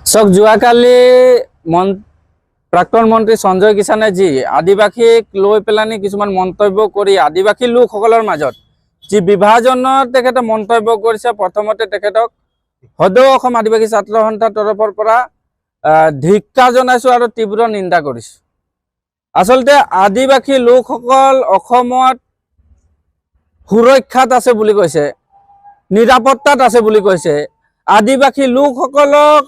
চক যোৱাকালি প্ৰাক্তন মন্ত্ৰী সঞ্জয় কিষাণে যি আদিবাসীক লৈ পেলানি কিছুমান মন্তব্য কৰি আদিবাসী লোকসকলৰ মাজত যি বিভাজনৰ তেখেতে মন্তব্য কৰিছে। প্ৰথমতে তেখেতক সদৌ অসম আদিবাসী ছাত্ৰ সন্থাৰ তৰফৰ পৰা ধিক্কাৰ জনাইছোঁ আৰু তীব্ৰ নিন্দা কৰিছোঁ। আচলতে আদিবাসী লোকসকল অসমত সুৰক্ষাত আছে বুলি কৈছে, নিৰাপত্তাত আছে বুলি কৈছে। আদিবাসী লোকসকলক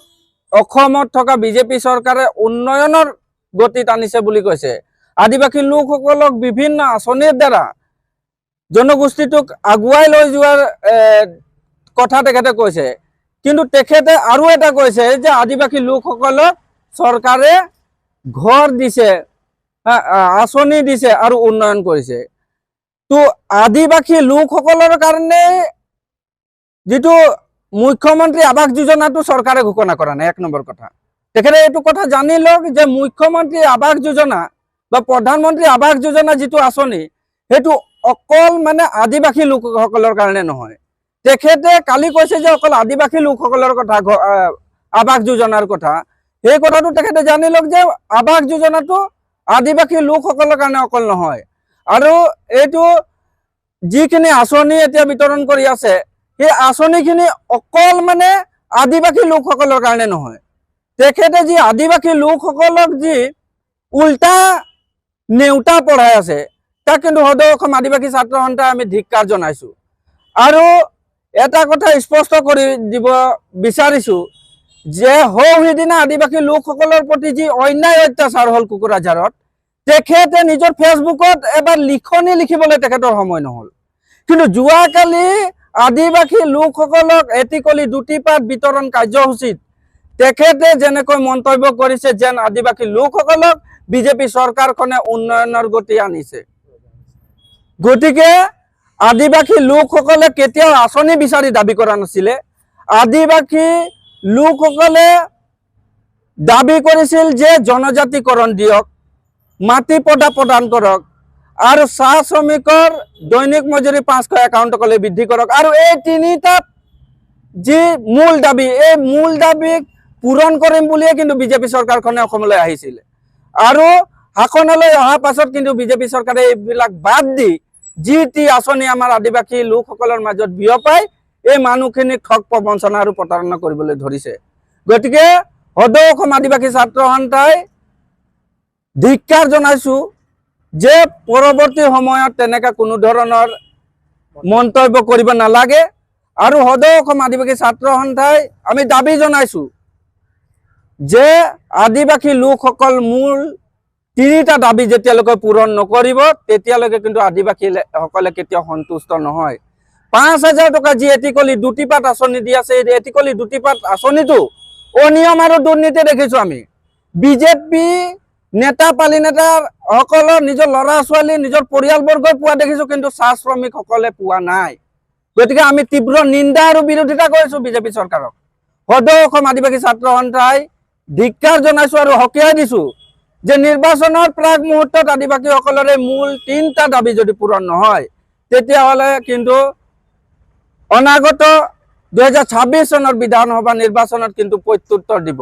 অসমত থকা বিজেপি চৰকাৰে উন্নয়নৰ গতিত আনিছে বুলি কৈছে। আদিবাসী লোকসকলক বিভিন্ন আঁচনিৰ দ্বাৰা জনগোষ্ঠীটোক আগুৱাই লৈ যোৱাৰ কথা তেখেতে কৈছে। কিন্তু তেখেতে আৰু এটা কৈছে যে আদিবাসী লোকসকলক চৰকাৰে ঘৰ দিছে, আঁচনি দিছে আৰু উন্নয়ন কৰিছে। তো আদিবাসী লোকসকলৰ কাৰণে যিটো মুখ্যমন্ত্ৰী আৱাস যোজনাটো চৰকাৰে ঘোষণা কৰা নাই। এক নম্বৰ কথা, তেখেতে এইটো কথা জানি লওক যে মুখ্যমন্ত্ৰী আৱাস যোজনা বা প্ৰধানমন্ত্ৰী আৱাস যোজনা যিটো আঁচনি সেইটো অকল মানে আদিবাসী লোকসকলৰ কাৰণে নহয়। তেখেতে কালি কৈছে যে অকল আদিবাসী লোকসকলৰ কথা, আৱাস যোজনাৰ কথা। সেই কথাটো তেখেতে জানি লওক যে আৱাস যোজনাটো আদিবাসী লোকসকলৰ কাৰণে অকল নহয়। আৰু এইটো যিখিনি আঁচনি এতিয়া বিতৰণ কৰি আছে সেই আঁচনিখিনি অকল মানে আদিবাসী লোকসকলৰ কাৰণে নহয়। তেখেতে যি আদিবাসী লোকসকলক যি উল্টা নেওতা পঢ়াই আছে তাক কিন্তু সদৌ অসম আদিবাসী ছাত্ৰ সন্থাই আমি ধিক্কাৰ জনাইছোঁ। আৰু এটা কথা স্পষ্ট কৰি দিব বিচাৰিছোঁ যে সিদিনা আদিবাসী লোকসকলৰ প্ৰতি যি অন্যায় অত্যাচাৰ হ'ল কোকৰাঝাৰত, তেখেতে নিজৰ ফেচবুকত এবাৰ লিখনি লিখিবলৈ তেখেতৰ সময় নহ'ল। কিন্তু যোৱাকালি আদিবাসী লোকসকলক এটিকলি দুটিপাত বিতৰণ কাৰ্যসূচীত তেখেতে যেনেকৈ মন্তব্য কৰিছে যেন আদিবাসী লোকসকলক বিজেপি চৰকাৰখনে উন্নয়নৰ গতি আনিছে। গতিকে আদিবাসী লোকসকলে কেতিয়াও আঁচনি বিচাৰি দাবী কৰা নাছিলে। আদিবাসী লোকসকলে দাবী কৰিছিল যে জনজাতিকৰণ দিয়ক, মাটি পট্টা প্ৰদান কৰক আৰু চাহ শ্ৰমিকৰ দৈনিক মজুৰি 500 একাউণ্টলৈ বৃদ্ধি কৰক। আৰু এই তিনিটাত যি মূল দাবী, এই মূল দাবীক পূৰণ কৰিম বুলিয়ে কিন্তু বিজেপি চৰকাৰখনে অসমলৈ আহিছিল। আৰু শাসনলৈ অহাৰ পাছত কিন্তু বিজেপি চৰকাৰে এইবিলাক বাদ দি যি টি আঁচনি আমাৰ আদিবাসী লোকসকলৰ মাজত বিয়পাই এই মানুহখিনিক ঠগ প্ৰবঞ্চনা আৰু প্ৰতাৰণা কৰিবলৈ ধৰিছে। গতিকে সদৌ অসম আদিবাসী ছাত্ৰ সন্থাই ধিক্কাৰ জনাইছোঁ যে পৰৱৰ্তী সময়ত তেনেকৈ কোনো ধৰণৰ মন্তব্য কৰিব নালাগে। আৰু সদৌ অসম আদিবাসী ছাত্ৰ সন্থাই আমি দাবী জনাইছোঁ যে আদিবাসী লোকসকল মূল তিনিটা দাবী যেতিয়ালৈকে পূৰণ নকৰিব তেতিয়ালৈকে কিন্তু আদিবাসীসকলে কেতিয়াও সন্তুষ্ট নহয়। 5,000 টকা যি এটিকলি দুটিপাত আঁচনি দি আছে, এই এটিকলি দুটিপাত আঁচনিটো অনিয়ম আৰু দুৰ্নীতি দেখিছোঁ আমি। বিজেপি নেতা পালি নেতাসকলৰ নিজৰ ল'ৰা ছোৱালী নিজৰ পৰিয়ালবৰ্গই পোৱা দেখিছোঁ, কিন্তু চাহ শ্ৰমিকসকলে পোৱা নাই। গতিকে আমি তীব্ৰ নিন্দা আৰু বিৰোধিতা কৰিছোঁ বিজেপি চৰকাৰক। সদৌ অসম আদিবাসী ছাত্ৰ সন্থাই ধিক্কাৰ জনাইছোঁ আৰু সকীয়াই দিছোঁ যে নিৰ্বাচনৰ প্ৰাক মুহূৰ্তত আদিবাসীসকলৰে মূল 3টা দাবী যদি পূৰণ নহয় তেতিয়াহ'লে কিন্তু অনাগত 2026 চনৰ বিধানসভা নিৰ্বাচনত কিন্তু প্ৰত্যুত্তৰ দিব।